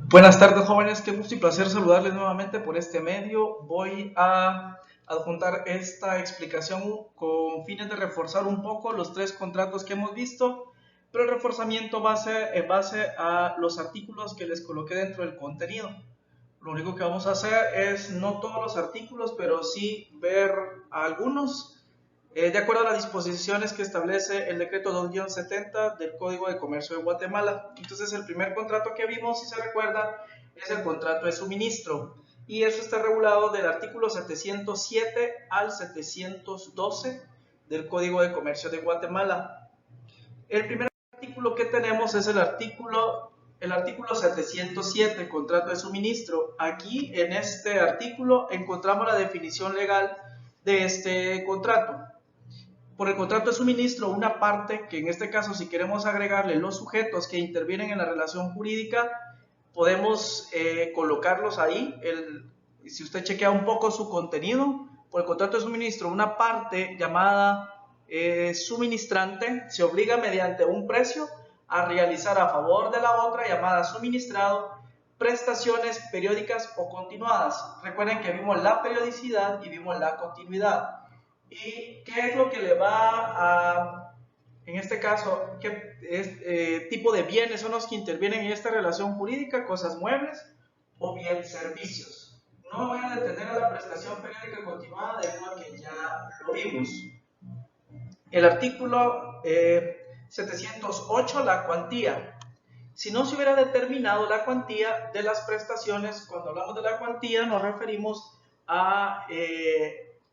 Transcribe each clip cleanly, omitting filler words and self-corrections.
Buenas tardes, jóvenes, qué gusto y placer saludarles nuevamente por este medio. Voy a adjuntar esta explicación con fines de reforzar un poco los tres contratos que hemos visto, pero el reforzamiento va a ser en base a los artículos que les coloqué dentro del contenido. Lo único que vamos a hacer es no todos los artículos, pero sí ver algunos de acuerdo a las disposiciones que establece el decreto 2-70 del Código de Comercio de Guatemala. Entonces, el primer contrato que vimos, si se recuerda, es el contrato de suministro. Y eso está regulado del artículo 707 al 712 del Código de Comercio de Guatemala. El primer artículo que tenemos es el artículo 707, contrato de suministro. Aquí, en este artículo, encontramos la definición legal de este contrato. Por el contrato de suministro, una parte que en este caso, si queremos agregarle los sujetos que intervienen en la relación jurídica, podemos colocarlos ahí. Si usted chequea un poco su contenido, por el contrato de suministro, una parte llamada suministrante se obliga mediante un precio a realizar a favor de la otra, llamada suministrado, prestaciones periódicas o continuadas. Recuerden que vimos la periodicidad y vimos la continuidad. ¿Y qué es lo que le va a, en este caso, qué tipo de bienes son los que intervienen en esta relación jurídica? Cosas muebles o bien servicios. No me voy a detener a la prestación periódica continuada debido a que ya lo vimos. El artículo 708, la cuantía. Si no se hubiera determinado la cuantía de las prestaciones, cuando hablamos de la cuantía nos referimos a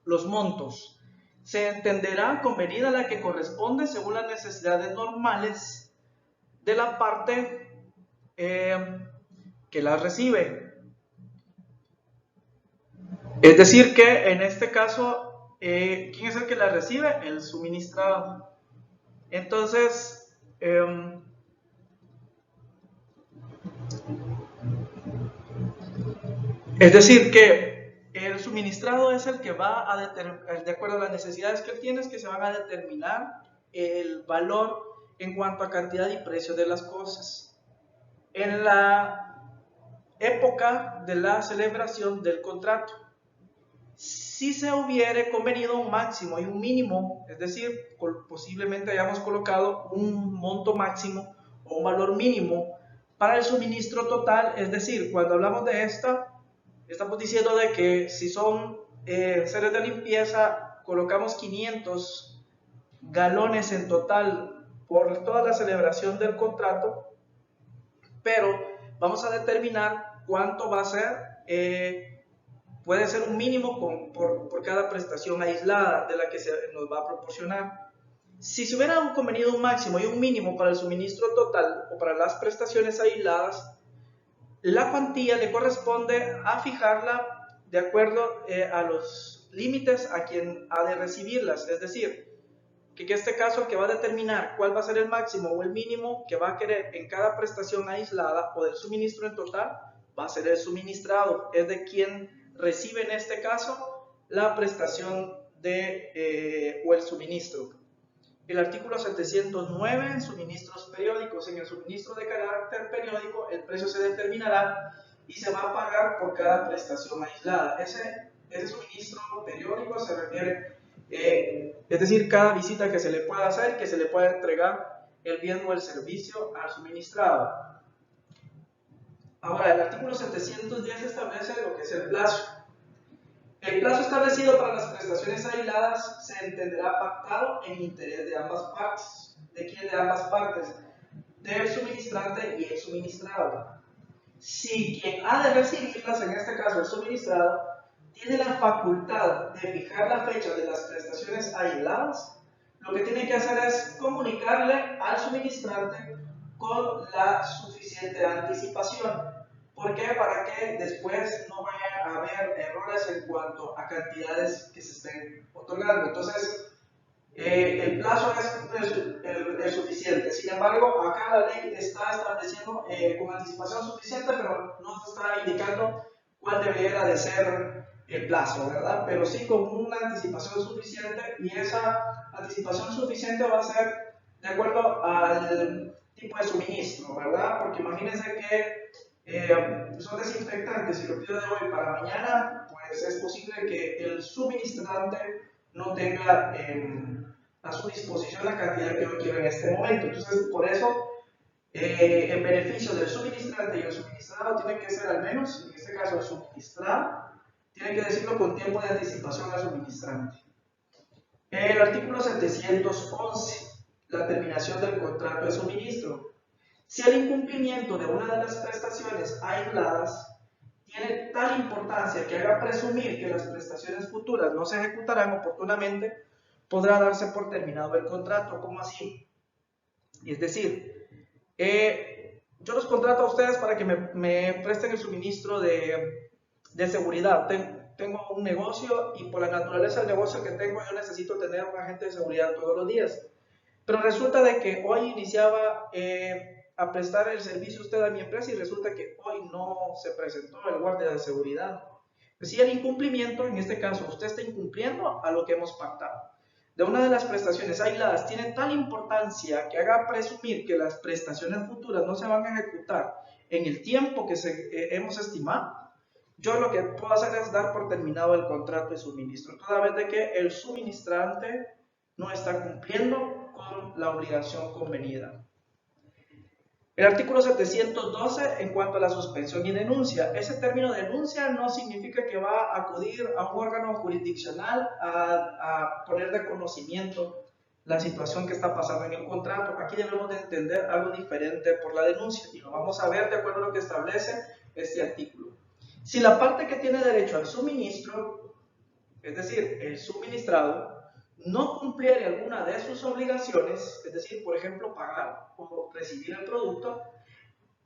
los montos. Se entenderá convenida la que corresponde según las necesidades normales de la parte que la recibe. Es decir que en este caso, ¿quién es el que la recibe? El suministrado. Entonces, es decir que el suministrado es el que va a determinar, de acuerdo a las necesidades que tienes, que se van a determinar el valor en cuanto a cantidad y precio de las cosas. En la época de la celebración del contrato, si se hubiere convenido un máximo y un mínimo, es decir, posiblemente hayamos colocado un monto máximo o un valor mínimo para el suministro total, es decir, cuando hablamos de estamos diciendo de que si son seres de limpieza, colocamos 500 galones en total por toda la celebración del contrato, pero vamos a determinar cuánto va a ser, puede ser un mínimo por cada prestación aislada de la que se nos va a proporcionar. Si se hubiera convenido un máximo y un mínimo para el suministro total o para las prestaciones aisladas, la cuantía le corresponde a fijarla de acuerdo a los límites a quien ha de recibirlas. Es decir, que en este caso el que va a determinar cuál va a ser el máximo o el mínimo que va a querer en cada prestación aislada o del suministro en total va a ser el suministrado. Es de quien recibe en este caso la prestación o el suministro. El artículo 709 en suministros periódicos. En el suministro de carácter periódico el precio se determinará y se va a pagar por cada prestación aislada. Ese suministro periódico se refiere, es decir, cada visita que se le pueda hacer, que se le pueda entregar el bien o el servicio al suministrado. Ahora, el artículo 710 establece lo que es el plazo. El plazo establecido para las prestaciones aisladas se entenderá pactado en interés de ambas partes. ¿De quién? De ambas partes. Del suministrante y el suministrado. Si quien ha de recibirlas, en este caso el suministrado, tiene la facultad de fijar la fecha de las prestaciones aisladas, lo que tiene que hacer es comunicarle al suministrante con la suficiente anticipación. ¿Por qué? Para que después no vaya a haber errores en cuanto a cantidades que se estén otorgando. Entonces, el plazo es suficiente. Sin embargo, acá la ley está estableciendo con anticipación suficiente, pero no está indicando cuál debería de ser el plazo, ¿verdad? Pero sí con una anticipación suficiente, y esa anticipación suficiente va a ser de acuerdo al tipo de suministro, ¿verdad? Porque imagínense que son desinfectantes y lo pido de hoy para mañana, pues es posible que el suministrante no tenga a su disposición la cantidad que yo quiero en este momento. Entonces, por eso, en beneficio del suministrante y el suministrado, tiene que ser al menos, en este caso el suministrado, tiene que decirlo con tiempo de anticipación al suministrante. El artículo 711, la terminación del contrato de suministro. Si el incumplimiento de una de las prestaciones aisladas tiene tal importancia que haga presumir que las prestaciones futuras no se ejecutarán oportunamente, podrá darse por terminado el contrato. ¿Cómo así? Es decir, yo los contrato a ustedes para que me presten el suministro de seguridad. Tengo un negocio y por la naturaleza del negocio que tengo yo necesito tener un agente de seguridad todos los días. Pero resulta de que hoy iniciaba a prestar el servicio usted a mi empresa y resulta que hoy no se presentó el guardia de seguridad. Si el incumplimiento, en este caso usted está incumpliendo a lo que hemos pactado, de una de las prestaciones aisladas tiene tal importancia que haga presumir que las prestaciones futuras no se van a ejecutar en el tiempo que hemos estimado, yo lo que puedo hacer es dar por terminado el contrato de suministro, toda vez de que el suministrante no está cumpliendo con la obligación convenida. El artículo 712 en cuanto a la suspensión y denuncia. Ese término denuncia no significa que va a acudir a un órgano jurisdiccional a poner de conocimiento la situación que está pasando en el contrato. Aquí debemos de entender algo diferente por la denuncia y lo vamos a ver de acuerdo a lo que establece este artículo. Si la parte que tiene derecho al suministro, es decir, el suministrado, no cumpliere alguna de sus obligaciones, es decir, por ejemplo, pagar o recibir el producto,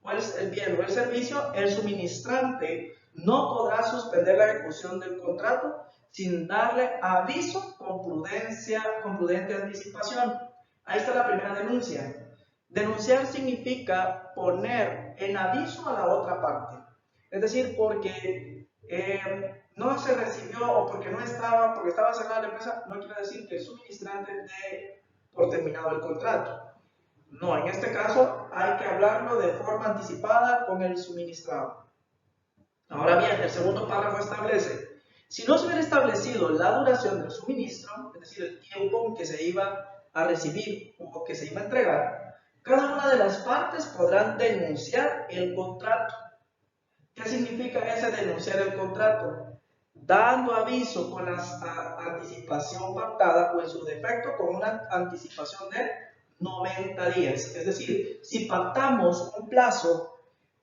o el bien o el servicio, el suministrante no podrá suspender la ejecución del contrato sin darle aviso con prudente anticipación. Ahí está la primera denuncia. Denunciar significa poner en aviso a la otra parte. Es decir, porque no se recibió o porque no estaba, porque estaba cerrada la empresa, no quiere decir que el suministrante dé por terminado el contrato. No, en este caso hay que hablarlo de forma anticipada con el suministrado. Ahora bien, el segundo párrafo establece, si no se hubiera establecido la duración del suministro, es decir, el tiempo en que se iba a recibir o que se iba a entregar, cada una de las partes podrán denunciar el contrato. ¿Qué significa ese denunciar el contrato? Dando aviso con la anticipación pactada o en su defecto con una anticipación de 90 días. Es decir, si pactamos un plazo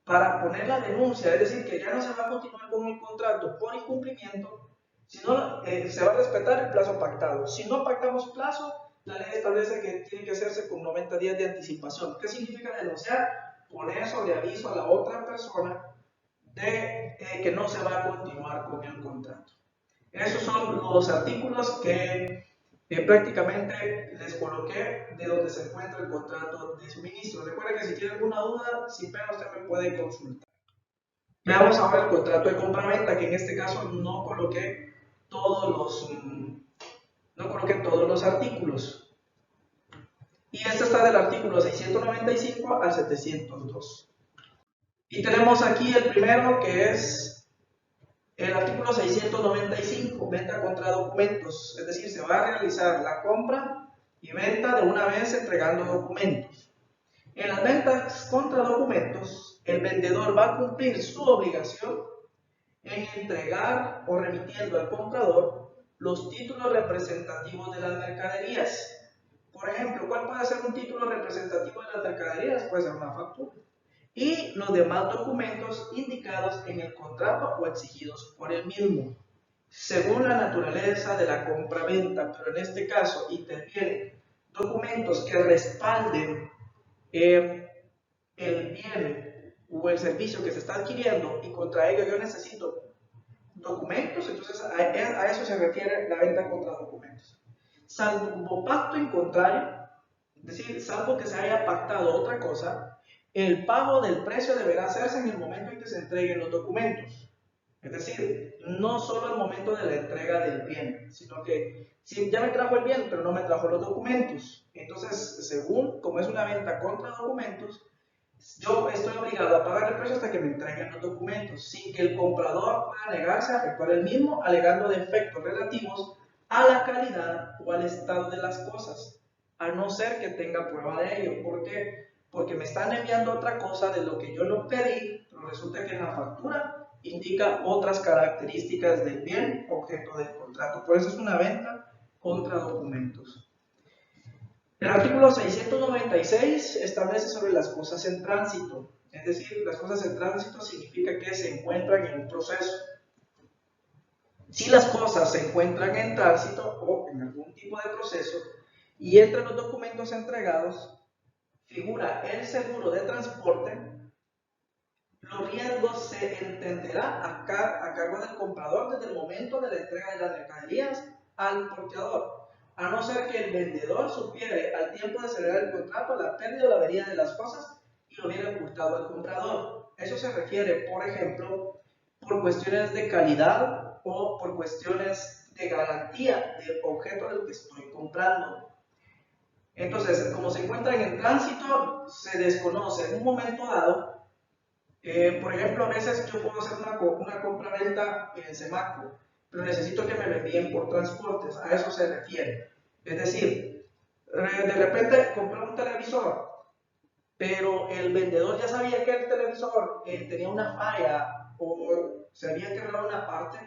para poner la denuncia, es decir, que ya no se va a continuar con el contrato por incumplimiento, sino se va a respetar el plazo pactado. Si no pactamos plazo, la ley establece que tiene que hacerse con 90 días de anticipación. ¿Qué significa denunciar? Poner sobre aviso a la otra persona de que no se va a continuar con el contrato. Esos son los artículos que prácticamente les coloqué de donde se encuentra el contrato de suministro. Recuerden que si tiene alguna duda, si pega usted me puede consultar. Veamos ahora el contrato de compraventa, que en este caso no coloqué todos los artículos. Y este está del artículo 695 al 702. Y tenemos aquí el primero, que es el artículo 695, venta contra documentos. Es decir, se va a realizar la compra y venta de una vez entregando documentos. En las ventas contra documentos, el vendedor va a cumplir su obligación en entregar o remitiendo al comprador los títulos representativos de las mercaderías. Por ejemplo, ¿cuál puede ser un título representativo de las mercaderías? Puede ser una factura. Y los demás documentos indicados en el contrato o exigidos por el mismo, según la naturaleza de la compra-venta, pero en este caso intervienen documentos que respalden el bien o el servicio que se está adquiriendo y contra ello yo necesito documentos, entonces a eso se refiere la venta contra documentos. Salvo pacto en contrario, es decir, salvo que se haya pactado otra cosa, el pago del precio deberá hacerse en el momento en que se entreguen los documentos. Es decir, no solo al momento de la entrega del bien, sino que si ya me trajo el bien, pero no me trajo los documentos. Entonces, según como es una venta contra documentos, yo estoy obligado a pagar el precio hasta que me entreguen los documentos, sin que el comprador pueda negarse a efectuar el mismo, alegando defectos relativos a la calidad o al estado de las cosas, a no ser que tenga prueba de ello. ¿Por qué? Porque me están enviando otra cosa de lo que yo no pedí, pero resulta que en la factura indica otras características del bien objeto del contrato. Por eso es una venta contra documentos. El artículo 696 establece sobre las cosas en tránsito, es decir, las cosas en tránsito significa que se encuentran en un proceso. Si las cosas se encuentran en tránsito o en algún tipo de proceso y entre los documentos entregados figura el seguro de transporte, los riesgos se entenderá a cargo del comprador desde el momento de la entrega de las mercaderías al porteador, a no ser que el vendedor supiere al tiempo de celebrar el contrato la pérdida o la avería de las cosas y lo hubiera ocultado al comprador. Eso se refiere, por ejemplo, por cuestiones de calidad o por cuestiones de garantía del objeto del que estoy comprando. Entonces, como se encuentran en tránsito, se desconoce en un momento dado. Por ejemplo, a veces yo puedo hacer una compra-venta en Semaco, pero necesito que me lo envíen por transportes, a eso se refiere. Es decir, de repente compré un televisor, pero el vendedor ya sabía que el televisor tenía una falla o se había quebrado una parte.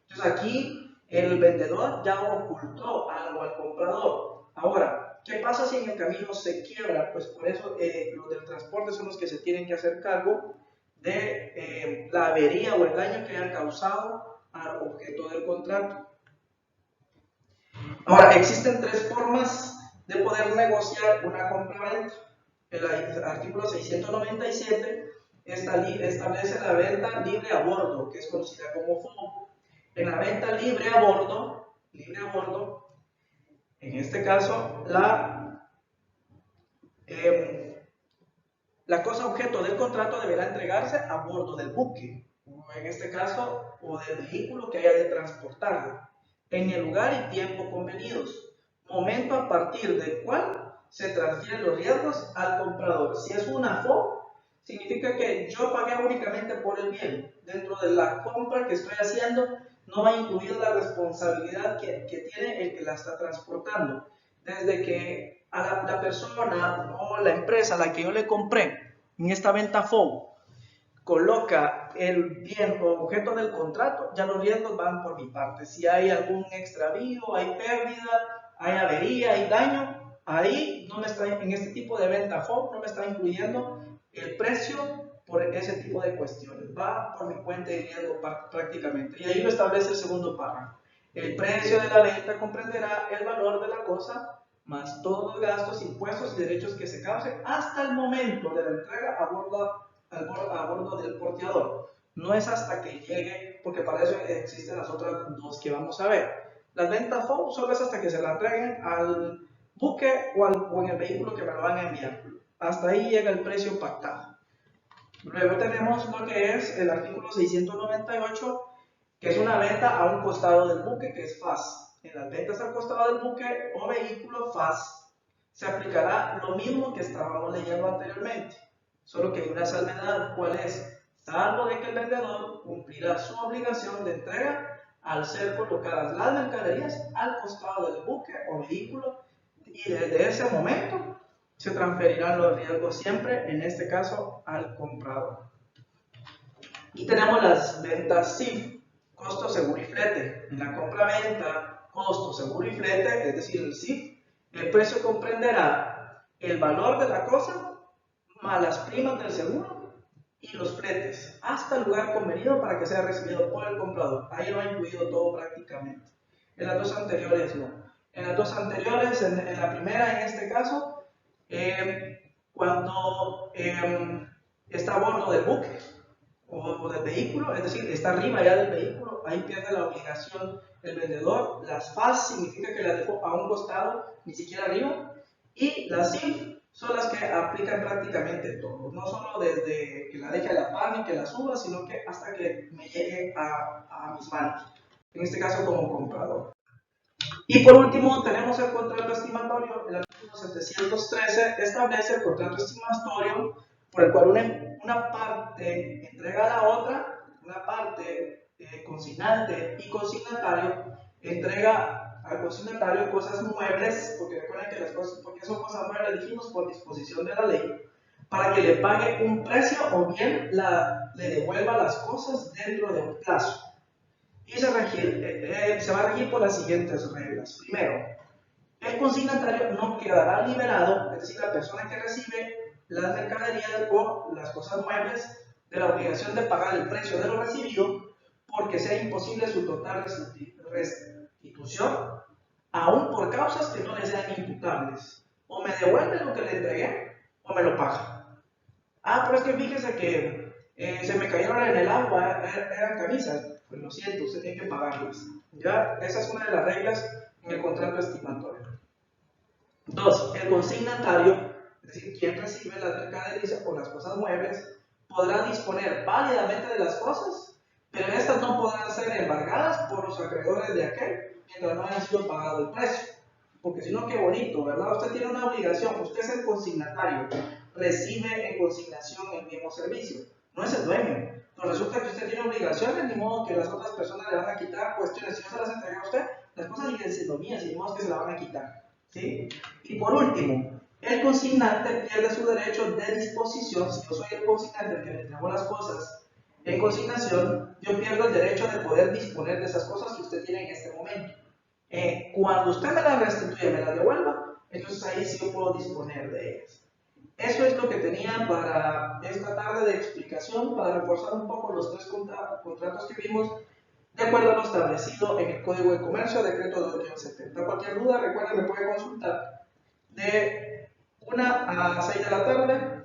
Entonces aquí el vendedor ya ocultó algo al comprador. Ahora, ¿qué pasa si en el camino se quiebra? Pues por eso los del transporte son los que se tienen que hacer cargo de la avería o el daño que hayan causado al objeto del contrato. Ahora, existen tres formas de poder negociar una compra-venta. El artículo 697 establece la venta libre a bordo, que es conocida como FOB. En la venta libre a bordo, en este caso, la cosa objeto del contrato deberá entregarse a bordo del buque, o en este caso, o del vehículo que haya de transportarlo, en el lugar y tiempo convenidos, momento a partir del cual se transfieren los riesgos al comprador. Si es una FOB, significa que yo pagué únicamente por el bien. Dentro de la compra que estoy haciendo, no va a incluir la responsabilidad que tiene el que la está transportando. Desde que a la persona o la empresa a la que yo le compré en esta venta FOB coloca el bien o objeto del contrato, ya los riesgos van por mi parte. Si hay algún extravío, hay pérdida, hay avería, hay daño, ahí no me está, en este tipo de venta FOB no me está incluyendo el precio por ese tipo de cuestiones. Va por mi cuenta de riesgo prácticamente. Y ahí lo establece el segundo párrafo. El precio de la venta comprenderá el valor de la cosa más todos los gastos, impuestos y derechos que se causen hasta el momento de la entrega a bordo del porteador. No es hasta que llegue, porque para eso existen las otras dos que vamos a ver. Las ventas FOB solo es hasta que se la entreguen al buque o en el vehículo que me lo van a enviar. Hasta ahí llega el precio pactado. Luego tenemos lo que es el artículo 698, que es una venta a un costado del buque, que es FAS. En las ventas al costado del buque o vehículo FAS se aplicará lo mismo que estábamos leyendo anteriormente, solo que hay una salvedad. ¿Cuál es? Salvo de que el vendedor cumplirá su obligación de entrega al ser colocadas las mercaderías al costado del buque o vehículo, y desde ese momento se transferirán los riesgos siempre, en este caso, al comprador. Y tenemos las ventas CIF, costo, seguro y flete. En la compra-venta, costo, seguro y flete, es decir, el CIF, el precio comprenderá el valor de la cosa más las primas del seguro y los fletes, hasta el lugar convenido para que sea recibido por el comprador. Ahí lo ha incluido todo prácticamente. En las dos anteriores no. En las dos anteriores, en la primera en este caso, cuando está a bordo del buque o del vehículo, es decir, está arriba ya del vehículo, ahí pierde la obligación el vendedor. Las FAS significa que las dejó a un costado, ni siquiera arriba, y las CIF son las que aplican prácticamente todo, no solo desde que la deje a la par ni que la suba, sino que hasta que me llegue a mis manos, en este caso como comprador. Y por último tenemos el contrato estimatorio. El artículo 713 establece el contrato estimatorio por el cual una parte entrega a la otra, una parte consignante y consignatario entrega al consignatario cosas muebles, porque recuerden que las cosas, porque son cosas muebles, dijimos, por disposición de la ley, para que le pague un precio o bien le devuelva las cosas dentro de un plazo. Y se va a regir por las siguientes reglas. Primero, el consignatario no quedará liberado, es decir, la persona que recibe las mercaderías o las cosas muebles, de la obligación de pagar el precio de lo recibido, porque sea imposible su total restitución, aún por causas que no le sean imputables. O me devuelve lo que le entregué, o me lo paga. Ah, pero es que fíjese que se me cayeron en el agua, eran camisas. Pues lo siento, usted tiene que pagarlas. ¿Ya? Esa es una de las reglas en el contrato estimatorio. 2. El consignatario, es decir, quien recibe las mercaderías o las cosas muebles, podrá disponer válidamente de las cosas, pero estas no podrán ser embargadas por los acreedores de aquel mientras no haya sido pagado el precio. Porque si no, qué bonito, ¿verdad? Usted tiene una obligación, usted es el consignatario, recibe en consignación el mismo servicio, no es el dueño. Pero resulta que usted tiene obligaciones, ni modo que las otras personas le van a quitar cuestiones. Si yo se las entregué a usted, las cosas siguen siendo mías, y ni modo que se las van a quitar. ¿Sí? Y por último, el consignante pierde su derecho de disposición. Si yo soy el consignante que le entregó las cosas en consignación, yo pierdo el derecho de poder disponer de esas cosas que usted tiene en este momento. Cuando usted me las restituye, me las devuelva, entonces ahí sí yo puedo disponer de ellas. Eso es lo que tenía para esta tarde de explicación, para reforzar un poco los tres contratos que vimos, de acuerdo a lo establecido en el Código de Comercio, decreto de 70. Cualquier duda, recuerden, me puede consultar de 1 a 6 de la tarde.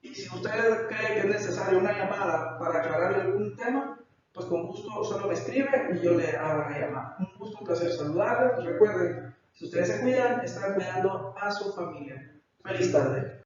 Y si usted cree que es necesaria una llamada para aclararle algún tema, pues con gusto solo me escribe y yo le hago la llamada. Un gusto, un placer saludarle. Pues recuerden, si ustedes se cuidan, están cuidando a su familia. Feliz tarde.